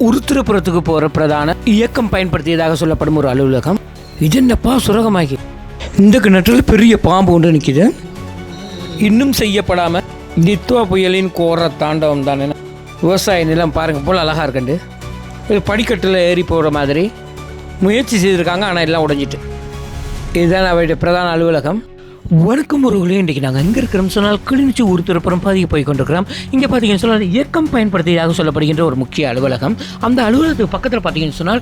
உருத்திரபுரத்துக்கு போகிற பிரதான இயக்கம் பயன்படுத்தியதாக சொல்லப்படும் ஒரு அலுவலகம். இது என்னப்பா சுரகமாகி இந்த கிணற்றில் பெரிய பாம்பு ஒன்று நிற்கிது. இன்னும் செய்யப்படாமல் தித்வா புயலின் கோர தாண்டவம் தானே. விவசாய நிலம் பாருங்கள் போல் அழகாக இருக்குண்டு. இது படிக்கட்டில் ஏறி போகிற மாதிரி முயற்சி செய்திருக்காங்க, ஆனால் எல்லாம் உடைஞ்சிட்டு. இதுதான் அவருடைய பிரதான அலுவலகம். வணக்கம் உறவுகளே, இன்றைக்கி நாங்கள் எங்கே இருக்கிறோம்னு சொன்னால் கிளிநொச்சி உருத்திரபுரம் பாதிக்கு போய் கொண்டிருக்கிறோம். இங்கே பார்த்தீங்கன்னு சொன்னால் இயக்கம் பயன்படுத்தியதாக சொல்லப்படுகின்ற ஒரு முக்கிய அலுவலகம். அந்த அலுவலகத்துக்கு பக்கத்தில் பார்த்தீங்கன்னு சொன்னால்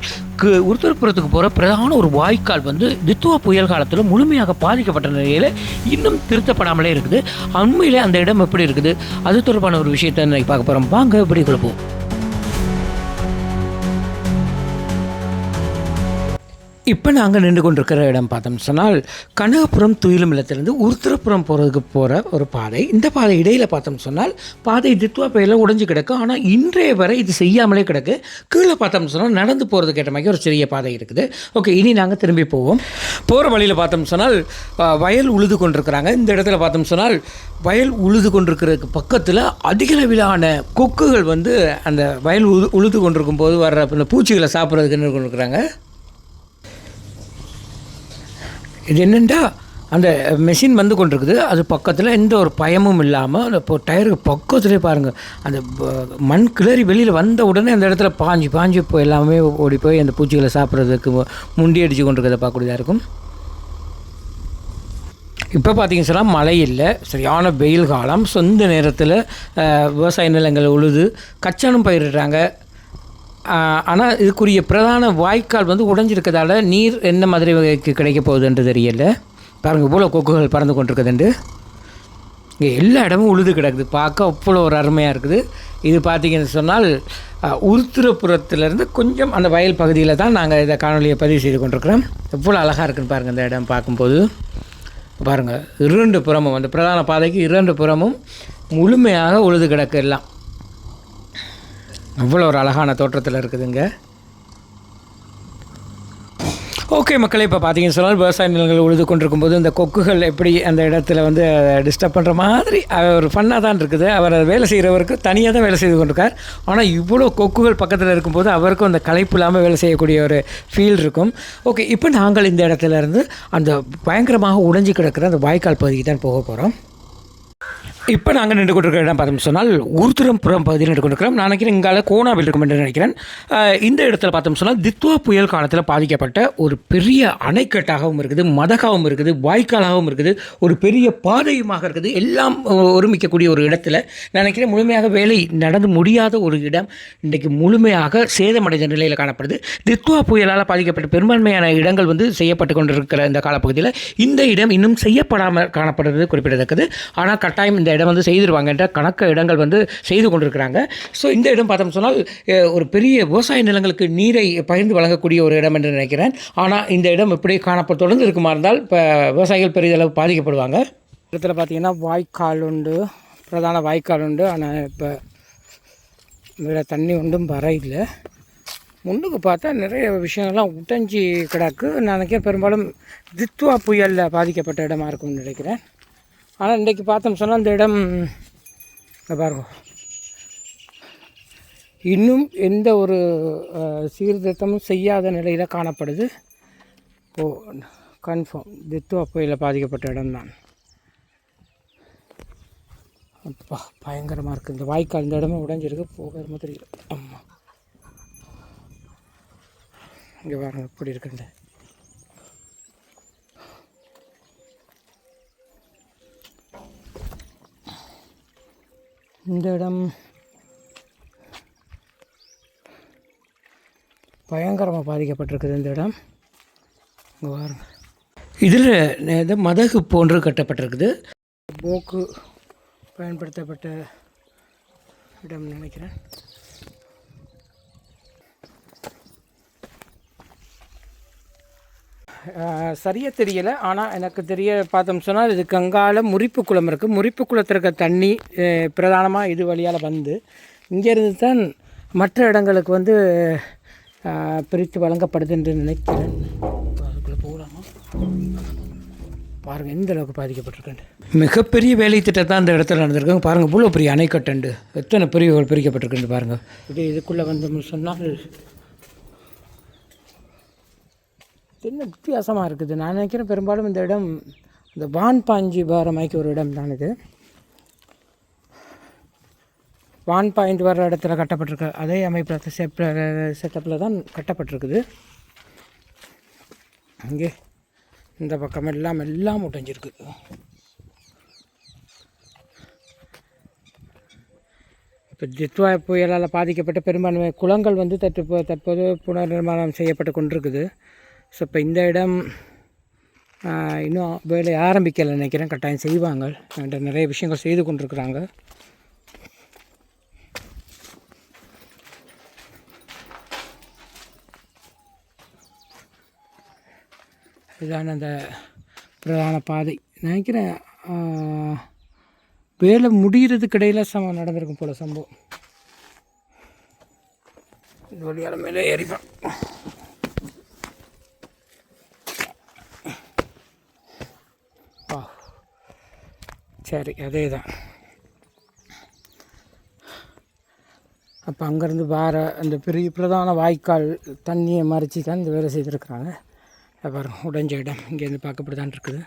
உருத்திரபுரத்துக்கு போகிற பிரதான ஒரு வாய்க்கால் வந்து தித்வா புயல் காலத்தில் முழுமையாக பாதிக்கப்பட்ட நிலையில் இன்னும் திருத்தப்படாமலே இருக்குது. உண்மையிலே அந்த இடம் எப்படி இருக்குது, அது தொடர்பான ஒரு விஷயத்தை இன்றைக்கி பார்க்க போகிறோம். வாங்க எப்படி கொடுப்போம். இப்போ நாங்கள் நின்று கொண்டிருக்கிற இடம் பார்த்தோம்னு சொன்னால் கனகபுரம் துயிலும் இல்லத்திலேருந்து உருத்திரபுரம் போகிற ஒரு பாதை. இந்த பாதை இடையில் பார்த்தோம்னு சொன்னால் பாதை தித்வா புயலில் உடைஞ்சு கிடக்கு. ஆனால் இன்றைய வரை இது செய்யாமலே கிடக்கு. கீழே பார்த்தோம்னு சொன்னால் நடந்து போகிறதுக்கு ஏற்ற மாதிரி ஒரு சிறிய பாதை இருக்குது. ஓகே, இனி நாங்கள் திரும்பி போவோம். போகிற வழியில் பார்த்தோம்னு சொன்னால் வயல் உழுது கொண்டிருக்கிறாங்க. இந்த இடத்துல பார்த்தோம்னு சொன்னால் வயல் உழுது கொண்டிருக்கிறதுக்கு பக்கத்தில் அதிக அளவிலான கொக்குகள் வந்து அந்த வயல் உழுது கொண்டிருக்கும் போது வர்ற இந்த பூச்சிகளை சாப்பிட்றதுக்கு நின்று கொண்டிருக்கிறாங்க. இது என்னென்னா அந்த மெஷின் வந்து கொண்டிருக்குது. அது பக்கத்தில் எந்த ஒரு பயமும் இல்லாமல் அந்த இப்போ டயருக்கு பக்கத்துலேயே பாருங்கள், அந்த மண் கிளறி வெளியில் வந்த உடனே அந்த இடத்துல பாஞ்சு இப்போ எல்லாமே ஓடி போய் அந்த பூச்சிகளை சாப்பிட்றதுக்கு முண்டி அடித்து கொண்டிருக்கிறத பார்க்கக்கூடியதாக இருக்கும். இப்போ பார்த்திங்கன்னு சொன்னால் மழை இல்லை, சரியான வெயில் காலம். சொந்த நேரத்தில் விவசாய நிலங்களை உழுது கச்சானும் பயிரிடுறாங்க. ஆனால் இதுக்குரிய பிரதான வாய்க்கால் வந்து உடைஞ்சிருக்கிறதால நீர் என்ன மாதிரி வகைக்கு கிடைக்க போகுதுன்றது தெரியல. பாருங்கள் இவ்வளோ கொக்குகள் பறந்து கொண்டிருக்குதுண்டு. இங்கே எல்லா இடமும் உழுது கிடக்குது, பார்க்க அவ்வளோ ஒரு அருமையாக இருக்குது. இது பார்த்திங்கன்னு சொன்னால் உருத்திரபுரத்துலேருந்து கொஞ்சம் அந்த வயல் பகுதியில் தான் நாங்கள் இதை காணொலியை பதிவு செய்து கொண்டிருக்கிறோம். எவ்வளோ அழகாக இருக்குன்னு பாருங்கள் இந்த இடம் பார்க்கும்போது. பாருங்கள், 2 புறமும் அந்த பிரதான பாதைக்கு 2 புறமும் முழுமையாக உழுது கிடக்கு எல்லாம். அவ்வளோ ஒரு அழகான தோற்றத்தில் இருக்குதுங்க. ஓகே மக்களே, இப்போ பார்த்தீங்கன்னு சொன்னால் விவசாய நிலங்கள் உழுது கொண்டிருக்கும்போது இந்த கொக்குகள் எப்படி அந்த இடத்துல வந்து டிஸ்டர்ப் பண்ணுற மாதிரி ஒரு ஃபன்னாக தான் இருக்குது. அவர் வேலை செய்கிறவருக்கு தனியாக தான் வேலை செய்து கொண்டிருக்கார். ஆனால் இவ்வளோ கொக்குகள் பக்கத்தில் இருக்கும்போது அவருக்கும் அந்த களைப்பு இல்லாமல் வேலை செய்யக்கூடிய ஒரு ஃபீல் இருக்கும். ஓகே, இப்போ நாங்கள் இந்த இடத்துல இருந்து அந்த பயங்கரமாக உடைஞ்சி கிடக்கிற அந்த வாய்க்கால் பகுதிக்கு தான் போக போகிறோம். இப்போ நாங்கள் நின்று கொண்டிருக்கிற இடம் பார்த்தோம்னு சொன்னால் உருத்திரபுரம் பகுதியில் நின்று கொண்டிருக்கிறோம். நான் நினைக்கிறேன் இங்கால கோணாவில் இருக்கும் என்று நினைக்கிறேன். இந்த இடத்துல பார்த்தோம்னு சொன்னால் தித்வா புயல் காலத்தில் பாதிக்கப்பட்ட ஒரு பெரிய அணைக்கட்டாகவும் இருக்குது, மதகாவும் இருக்குது, வாய்க்காலாகவும் இருக்குது, ஒரு பெரிய பாதையுமாக இருக்குது. எல்லாம் ஒருமிக்கக்கூடிய ஒரு இடத்துல நினைக்கிறேன் முழுமையாக வேலை நடந்து முடியாத ஒரு இடம் இன்றைக்கு முழுமையாக சேதமடைந்த நிலையில் காணப்படுது. தித்வா புயலால் பாதிக்கப்பட்ட பெரும்பான்மையான இடங்கள் வந்து செய்யப்பட்டு கொண்டிருக்கிற இந்த காலப்பகுதியில் இந்த இடம் இன்னும் செய்யப்படாமல் காணப்படுறது குறிப்பிடத்தக்கது. ஆனால் கட்டாயம் இந்த இடம் வந்து செய்திருவாங்க என்ற கணக்க இடங்கள் வந்து செய்து கொண்டிருக்கிறாங்க. ஸோ இந்த இடம் பார்த்தோம் சொன்னால் ஒரு பெரிய விவசாய நிலங்களுக்கு நீரை பகிர்ந்து வழங்கக்கூடிய ஒரு இடம் என்று நினைக்கிறேன். ஆனால் இந்த இடம் எப்படி தொடர்ந்து இருக்குமா இருந்தால் இப்போ விவசாயிகள் பெரிதளவு பாதிக்கப்படுவாங்க. இடத்துல பார்த்திங்கன்னா வாய்க்கால் உண்டு, பிரதான வாய்க்கால் உண்டு. ஆனால் இப்போ இதில் தண்ணி ஒன்றும் வர இல்லை. முன்னுக்கு பார்த்தா நிறைய விஷயங்கள்லாம் உடைஞ்சி கிடக்கு. நான் நினைக்கிறேன் பெரும்பாலும் தித்வா புயலில் பாதிக்கப்பட்ட இடமா இருக்கும்னு நினைக்கிறேன். ஆனால் இன்றைக்கி பார்த்தோம் சொன்னால் இந்த இடம் பாருங்க இன்னும் எந்த ஒரு சீர்திருத்தமும் செய்யாத நிலையில் காணப்படுது. கன்ஃபார்ம் தித்வா புயலில் பாதிக்கப்பட்ட இடம்தான். அப்பா பயங்கரமாக இருக்குது. இந்த வாய்க்கால் இந்த இடமே உடைஞ்சிருக்கு, போகிற மாதிரி தெரியல. ஆமாம், இங்கே பாருங்க எப்படி இருக்குண்டு. இந்த இடம் பயங்கரமாக பாதிக்கப்பட்டிருக்குது. இந்த இடம் இங்கே பாருங்க, இதில் மதகு போன்று கட்டப்பட்டிருக்குது. போக்கு பயன்படுத்தப்பட்ட இடம் நினைக்கிறேன். சரியாக தெரியலை. ஆனால் எனக்கு பார்த்தோம் சொன்னால் இது கங்கால முறிப்பு குளம் இருக்குது. முறிப்பு குளத்தில் இருக்க தண்ணி பிரதானமாக இது வழியால் வந்து இங்கேருந்து தான் மற்ற இடங்களுக்கு வந்து பிரித்து வழங்கப்படுது என்று நினைக்கிறேன். அதுக்குள்ளே போகலாமா? பாருங்கள் எந்த அளவுக்கு பாதிக்கப்பட்டிருக்கேன். மிகப்பெரிய வேலை திட்டம் தான் அந்த இடத்துல நடந்திருக்காங்க. பாருங்கள் இவ்வளோ பெரிய அணைக்கட்டு எத்தனை பிரிவுகள் பிரிக்கப்பட்டிருக்குன்னு பாருங்கள். இதுக்குள்ளே வந்தோம்னு சொன்னால் என்ன வித்தியாசமாக இருக்குது. நான் நினைக்கிறேன் பெரும்பாலும் இந்த இடம் இந்த வான் பாஞ்சி பாரமாய்க்கு ஒரு இடம் தான் இது. வான் பாயிண்ட் வர இடத்துல கட்டப்பட்டிருக்க அதே அமைப்பில் செட்டப்பில் தான் கட்டப்பட்டிருக்குது. அங்கே இந்த பக்கம் எல்லாம் உடைஞ்சிருக்கு. இப்போ ஜித்வா புயலால் பாதிக்கப்பட்ட பெரும்பான்மை குளங்கள் வந்து தற்போது புனர்நிர்மாணம் செய்யப்பட்டு கொண்டிருக்குது. ஸோ இப்போ இந்த இடம் இன்னும் வேலை ஆரம்பிக்கலை நினைக்கிறேன். கட்டாயம் செய்வாங்க. நிறைய விஷயங்கள் செய்து கொண்டிருக்கிறாங்க. இதான அந்த பிரதான பாதை நினைக்கிறேன். வேலை முடிகிறதுக்கு இடையில் நடந்திருக்கும் போல் சம்பவம். இந்த வழியால் மேலே ஏறிப்பேன். சரி, அதே தான். அப்போ அங்கேருந்து அந்த பெரிய பிரதான வாய்க்கால் தண்ணியை மறைச்சி தான் இந்த வேலை செய்திருக்கிறாங்க. அப்புறம் உடைஞ்ச இடம் இங்கேருந்து பார்க்கப்பட்டு தான் இருக்குது.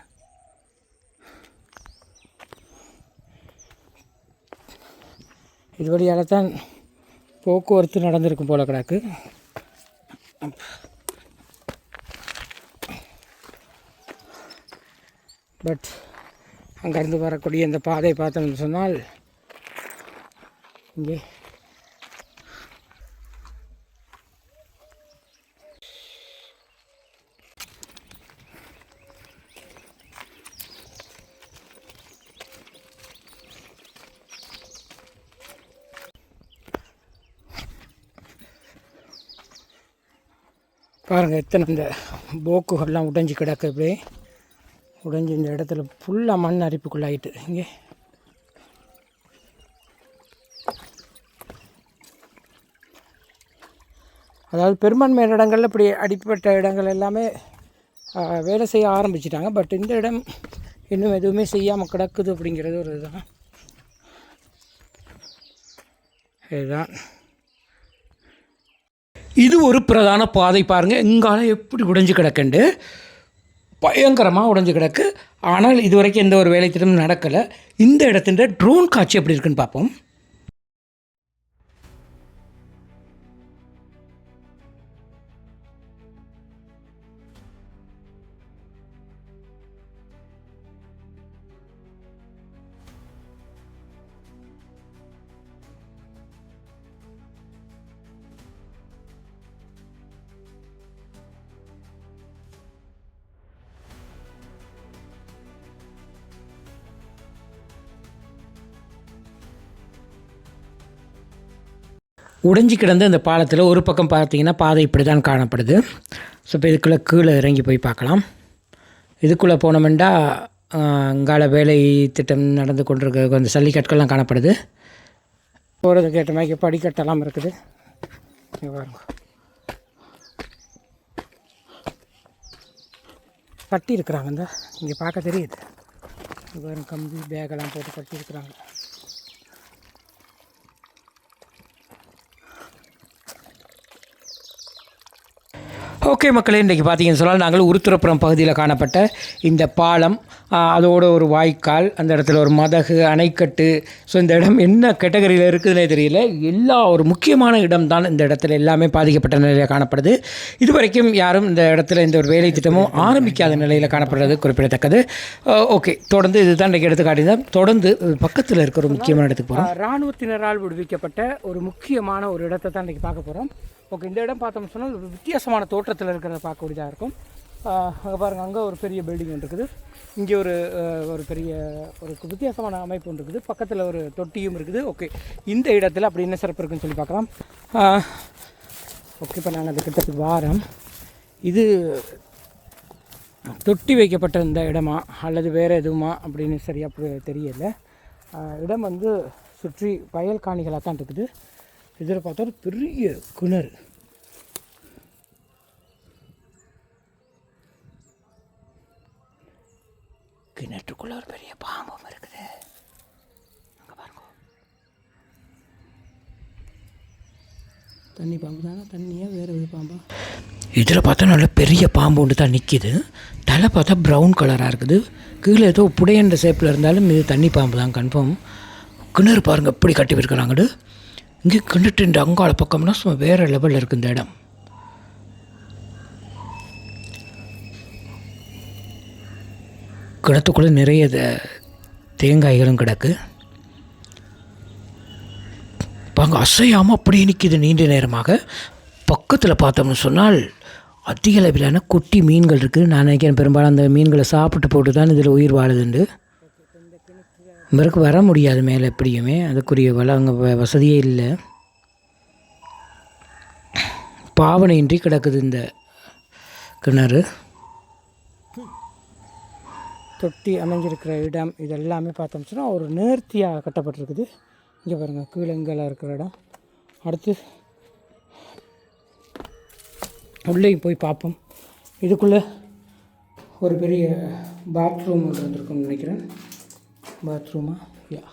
இது வழியால் தான் போக்குவரத்து நடந்திருக்கும் போல கிடக்கு. பட் அங்கேருந்து வரக்கூடிய இந்த பாதை பார்த்தோம்னு சொன்னால் இங்கே பாருங்கள் எத்தனை இந்த போக்குகள்லாம் உடைஞ்சி கிடக்கு. இப்படி உடைஞ்சி இந்த இடத்துல ஃபுல்லாக மண் அரிப்புக்குள்ளாயிட்டு. இங்கே அதாவது பெரும்பான்மையான இடங்களில் இப்படி அடிப்பட்ட இடங்கள் எல்லாமே வேலை செய்ய ஆரம்பிச்சிட்டாங்க. பட் இந்த இடம் இன்னும் எதுவுமே செய்யாமல் கிடக்குது அப்படிங்கிறது ஒரு இதுதான். இது ஒரு பிரதான பாதை. பாருங்கள் எங்கால எப்படி உடைஞ்சு கிடக்குண்டு, பயங்கரமாக உடைஞ்சு கிடக்கு. ஆனால் இதுவரைக்கும் எந்த ஒரு வேலை திட்டமும் நடக்கலை. இந்த இடத்துல ட்ரோன் காட்சி எப்படி இருக்குன்னு பார்ப்போம். உடைஞ்சி கிடந்த இந்த பாலத்தில் ஒரு பக்கம் பார்த்தீங்கன்னா பாதை இப்படி தான் காணப்படுது. ஸோ இப்போ இதுக்குள்ளே கீழே இறங்கி போய் பார்க்கலாம். இதுக்குள்ளே போனோம்னா அங்கால வேலை திட்டம் நடந்து கொண்டிருக்க கொஞ்சம் சல்லிக்கற்கள்லாம் காணப்படுது. போகிறதுக்கு ஏற்ற மாதிரி படிக்கட்டெல்லாம் இருக்குது. கட்டி இருக்கிறாங்க. இந்த இங்கே பார்க்க தெரியுது. கம்பி பேக்கெல்லாம் போட்டு கட்டி இருக்கிறாங்க. ஓகே மக்களே, இன்றைக்கி பார்த்தீங்கன்னு சொன்னால் நாங்கள் உருத்திரப்புறம் பகுதியில் காணப்பட்ட இந்த பாலம், அதோட ஒரு வாய்க்கால், அந்த இடத்துல ஒரு மதகு, அணைக்கட்டு. ஸோ இந்த இடம் என்ன கேட்டகரியில் இருக்குதுன்னே தெரியல. எல்லா ஒரு முக்கியமான இடம் தான் இந்த இடத்துல எல்லாமே பாதிக்கப்பட்ட நிலையில் காணப்படுது. இதுவரைக்கும் யாரும் இந்த இடத்துல இந்த ஒரு வேலை திட்டமும் ஆரம்பிக்காத நிலையில் காணப்படுறது குறிப்பிடத்தக்கது. ஓகே, தொடர்ந்து இதுதான் இன்றைக்கி எடுத்துக்காட்டிதான். தொடர்ந்து பக்கத்தில் இருக்கிற ஒரு முக்கியமான இடத்துக்கு போகிறோம். இராணுவத்தினரால் விடுவிக்கப்பட்ட ஒரு முக்கியமான ஒரு இடத்தை தான் இன்றைக்கி பார்க்க போகிறோம். ஓகே, இந்த இடம் பார்த்தோம்னு சொன்னால் ஒரு வித்தியாசமான தோற்றத்தில் இருக்கிறத பார்க்கக்கூடியதாக இருக்கும். அங்கே பாருங்கள், அங்கே ஒரு பெரிய பில்டிங் ஒன்று இருக்குது. இங்கே ஒரு பெரிய ஒரு வித்தியாசமான அமைப்பு ஒன்று இருக்குது. பக்கத்தில் ஒரு தொட்டியும் இருக்குது. ஓகே, இந்த இடத்துல அப்படி என்ன சிறப்பு இருக்குன்னு சொல்லி பார்க்கலாம். ஓகே, இப்போ நாங்கள் அந்த கிட்டத்துக்கு வாரம். இது தொட்டி வைக்கப்பட்ட இந்த இடமா அல்லது வேறு எதுவுமா அப்படின்னு சரியாக அப்படி தெரியலை. இடம் வந்து சுற்றி வயல் காணிகளாக தான் இருக்குது. இதில் பார்த்தா ஒரு பெரிய கிணறு. கிணற்றுக்குள்ளே ஒரு பெரிய பாம்பும் இருக்குது. அங்கே பாருங்க, தண்ணி பாம்பு தானே, தண்ணியாக வேறு எது பாம்பா? இதில் பார்த்தா நல்ல பெரிய பாம்பு ஒன்று தான் நிற்கிது. தலை பார்த்தா ப்ரௌன் கலராக இருக்குது. கீழே ஏதோ புடையன்ற ஷேப்பில் இருந்தாலும் இது தண்ணி பாம்பு தான் கன்ஃபார்ம். கிணறு பாருங்கள் எப்படி கட்டி இருக்கிறாங்கடு. இங்கே கிணற்று அங்காள பக்கம்னா சும்மா வேறு லெவலில் இருக்குது இந்த இடம். கிணத்துக்குள்ளே நிறைய தேங்காய்களும் கிடக்கு. பாங்க அசையாமல் அப்படியே நிற்கிது நீண்ட நேரமாக. பக்கத்தில் பார்த்தோம்னு சொன்னால் அதிக அளவிலான குட்டி மீன்கள் இருக்குது. நான் நினைக்கிறேன் பெரும்பாலும் அந்த மீன்களை சாப்பிட்டு போட்டு தான் இதில் உயிர் வாழுதுண்டு. இவருக்கு வர முடியாது மேலே எப்படியுமே, அதுக்குரிய அங்கே வசதியே இல்லை. பாவனையின்றி கிடக்குது இந்த கிணறு. தொட்டி அமைஞ்சிருக்கிற இடம் இதெல்லாமே பார்த்தோம்னா ஒரு நேர்த்தியாக கட்டப்பட்டிருக்குது. இங்கே பாருங்கள் கீழங்கெல்லாம் இருக்கிற இடம். அடுத்து உள்ளே போய் பார்ப்போம். இதுக்குள்ளே ஒரு பெரிய பாத்ரூம் ஒன்று இருந்திருக்குன்னு நினைக்கிறேன். பாத்ரூமா யா.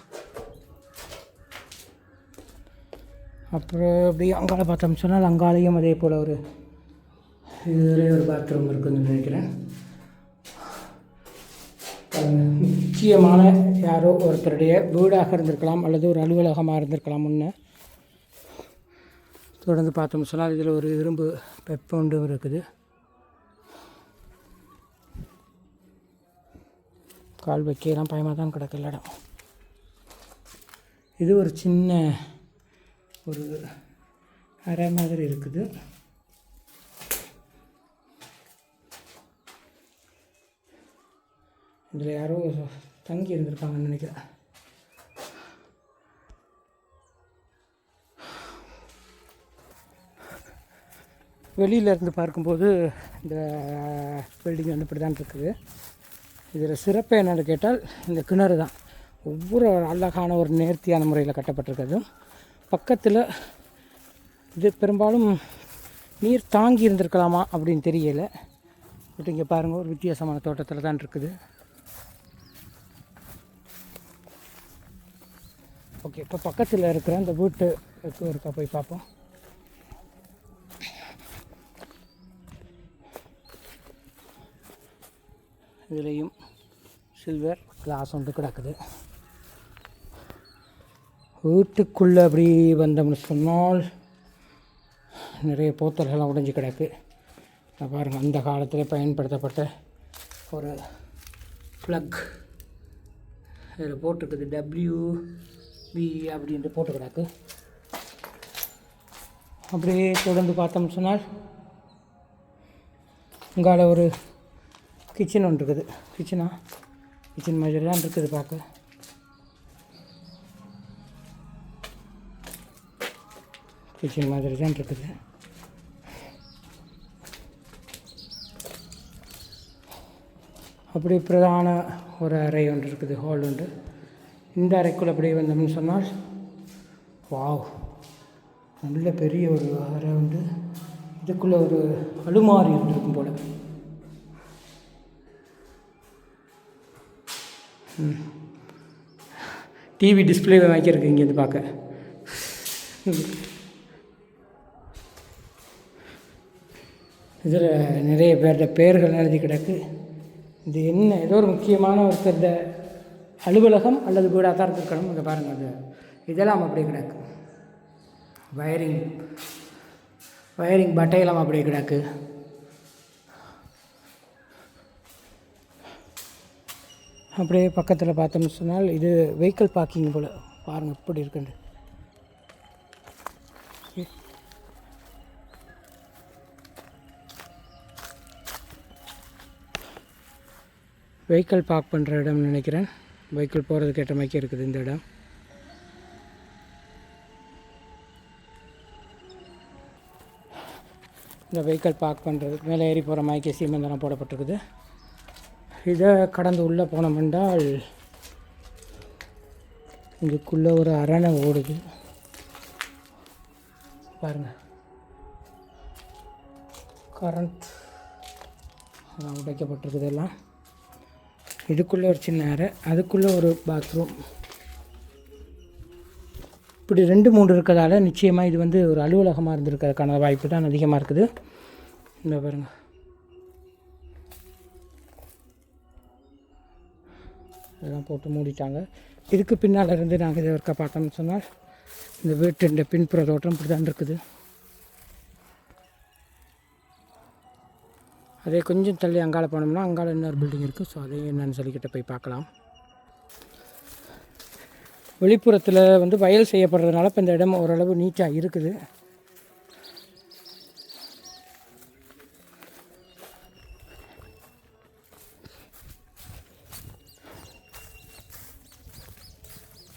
அப்புறம் அப்படி அங்கால பார்த்தோம் சொன்னால் அங்காலையும் அதே போல் ஒரு இதுலேயே ஒரு பாத்ரூம் இருக்குதுன்னு நினைக்கிறேன். முக்கியமான யாரோ ஒருத்தருடைய வீடாக இருந்திருக்கலாம் அல்லது ஒரு அலுவலகமாக இருந்திருக்கலாம். முன்னே தொடர்ந்து பார்த்தோம்னு சொன்னால் இதில் ஒரு இரும்பு பெப்ப ஒன்று இருக்குது. கால் வைக்கலாம் பயமாக தான் கிடக்கல இடம். இது ஒரு சின்ன ஒரு அறை மாதிரி இருக்குது. இதில் யாரோ தங்கி இருந்திருப்பாங்கன்னு நினைக்கிறேன். வெளியில் இருந்து பார்க்கும்போது இந்த பில்டிங் வந்து இப்படி தான் இருக்குது. இதில் சிறப்பு என்னென்னு கேட்டால் இந்த கிணறு தான் ஒவ்வொரு அழகான ஒரு நேர்த்தியான முறையில் கட்டப்பட்டிருக்கிறது. பக்கத்தில் இது பெரும்பாலும் நீர் தாங்கி இருந்திருக்கலாமா அப்படின்னு தெரியலை. பட் இங்கே பாருங்கள் ஒரு வித்தியாசமான தோட்டத்தில் தான் இருக்குது. ஓகே, இப்போ பக்கத்தில் இருக்கிற அந்த வீட்டுக்கு ஒருக்கா போய் பார்ப்போம். இதுலேயும் சில்வர் கிளாஸ் ஒன்று கிடக்குது. வீட்டுக்குள்ளே அப்படி வந்தோம்னு சொன்னால் நிறைய போத்தல்கள்லாம் உடைஞ்சி கிடக்கு. பாருங்கள் அந்த காலத்தில் பயன்படுத்தப்பட்ட ஒரு ப்ளக் இதில் போட்டிருக்குது. WB அப்படின்ட்டு போட்டு கிடக்கு. அப்படியே தொடர்ந்து பார்த்தோம்னு சொன்னால் இங்கால ஒரு கிச்சன் ஒன்று இருக்குது. கிச்சன் மாதிரி தான் இருக்குது பார்க்க. கிச்சன் மாதிரி தான் இருக்குது. அப்படி பிரதான ஒரு அறை ஒன்று இருக்குது, ஹால் ஒன்று. இந்த அறைக்குள்ளே அப்படியே வந்தோம்னு சொன்னால் வாவ், நல்ல பெரிய ஒரு அறை உண்டு. இதுக்குள்ளே ஒரு அலுமாரி இருந்திருக்கும் போல். டிவி டிஸ்பிளே வாங்கியிருக்கு இங்கேருந்து பார்க்க. இதில் நிறைய பேர்ட பெயர்கள் எழுதி கிடக்கு. இது என்ன ஏதோ ஒரு முக்கியமான ஒருத்தர் அலுவலகம் அல்லது வீடாக தான் இருக்கணும். இங்கே பாருங்கள், அது இதெல்லாம் அப்படியே கிடக்கு. வயரிங் பட்டையெல்லாம் அப்படியே கிடக்கு. அப்படியே பக்கத்தில் பார்த்தோம்னு சொன்னால் இது வெஹிக்கிள் பார்க்கிங் போல். பாருங்கள் எப்படி இருக்குண்டு. வெஹிக்கிள் பார்க் பண்ணுற இடம்னு நினைக்கிறேன். வெஹிக்கிள் போகிறதுக்கு ஏற்ற மாதிரி இருக்குது இந்த இடம். இந்த வெஹிக்கிள் பார்க் பண்ணுறதுக்கு மேலே ஏறி போகிற மாதிரி சீமெந்தெல்லாம் போடப்பட்டிருக்குது. இதை கடந்து உள்ளே போனோம் என்றால் இதுக்குள்ளே ஒரு அரணை ஓடுது பாருங்கள். கரண்ட் உடைக்கப்பட்டிருக்குது எல்லாம். இதுக்குள்ளே ஒரு சின்ன அறை, அதுக்குள்ளே ஒரு பாத்ரூம். இப்படி 2-3 இருக்கிறதால நிச்சயமாக இது வந்து ஒரு அலுவலகமாக இருந்திருக்கிறதுக்கான வாய்ப்பு தான் அதிகமாக இருக்குது. இந்த பாருங்கள், இதெல்லாம் போட்டு மூடிட்டாங்க. இதுக்கு பின்னால் இருந்து நாங்கள் இதை இருக்க பார்த்தோம்னு சொன்னால் இந்த வீட்டு பின்புற தோட்டம் இப்படி தான் இருக்குது. அதே கொஞ்சம் தள்ளி அங்கால போனோம்னா அங்கால இன்னொரு பில்டிங் இருக்குது. ஸோ அதையும் என்னென்னு சொல்லிக்கிட்ட போய் பார்க்கலாம். வெளிப்புறத்தில் வந்து வயல் செய்யப்படுறதுனால இப்போ இந்த இடம் ஓரளவு நீட்டாக இருக்குது.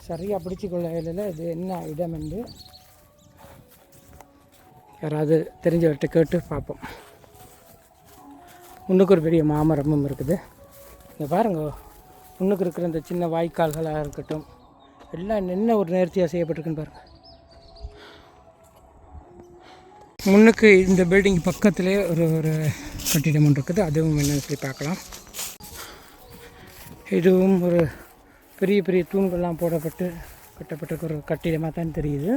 சரியாக பிடிச்சிக்கொள்ள இல்லை இது என்ன இடம் என்று யாராவது தெரிஞ்சவர்கிட்ட கேட்டு பார்ப்போம். முன்னுக்கு ஒரு பெரிய மாமரமும் இருக்குது. இங்கே பாருங்க, முன்னுக்கு இருக்கிற இந்த சின்ன வாய்க்கால்களாக இருக்கட்டும் எல்லாம் என்ன ஒரு நேர்த்தியாக செய்யப்பட்டிருக்குன்னு பாருங்கள். முன்னுக்கு இந்த பில்டிங் பக்கத்திலே ஒரு கட்டிடம் ஒன்று இருக்குது. அதுவும் என்னன்னு சொல்லி பார்க்கலாம். இதுவும் ஒரு பெரிய பெரிய தூண்கள்லாம் போடப்பட்டு கட்டப்பட்ட ஒரு கட்டிடமாக தான் தெரியுது.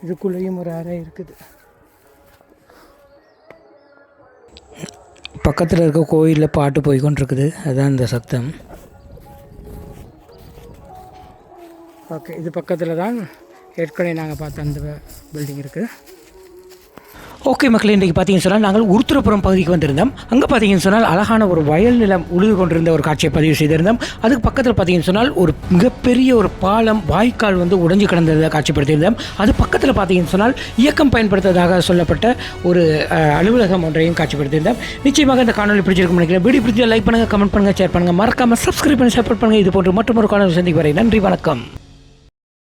இதுக்குள்ளேயும் ஒரு அறை இருக்குது. பக்கத்தில் இருக்க கோயிலில் பாட்டு போய்கொண்டிருக்குது, அதுதான் இந்த சத்தம். ஓகே, இது பக்கத்தில் தான் ஏற்கனவே நாங்கள் பார்த்த அந்த பில்டிங் இருக்குது. ஓகே மக்களே, இன்றைக்கு பார்த்தீங்கன்னு சொன்னால் நாங்கள் உருத்திரபுரம் பகுதிக்கு வந்திருந்தோம். அங்கே பார்த்தீங்கன்னு சொன்னால் அழகான ஒரு வயல் நிலம் உழுது கொண்டிருந்த ஒரு காட்சியை பதிவு செய்திருந்தோம். அதுக்கு பக்கத்தில் பார்த்தீங்கன்னு சொன்னால் ஒரு மிகப்பெரிய ஒரு பாலம், வாய்க்கால் வந்து உடைஞ்சு கிடந்ததை காட்சிப்படுத்தியிருந்தோம். அது பக்கத்தில் பார்த்தீங்கன்னு சொன்னால் இயக்கம் பயன்படுத்துவதாக சொல்லப்பட்ட ஒரு அலுவலகம் ஒன்றையும் காட்சிப்படுத்தியிருந்தோம். நிச்சயமாக இந்த காணொலி பிடிச்சிருக்கும் நினைக்கிறேன். வீடியோ பிடிச்சா லைக் பண்ணுங்கள், கமெண்ட் பண்ணுங்கள், ஷேர் பண்ணுங்கள், மறக்காமல் சப்ஸ்கிரைப் பண்ணி சப்போர்ட் பண்ணுங்கள். இது போன்று மற்றொரு காணொலி சந்திக்கு வரை நன்றி, வணக்கம்.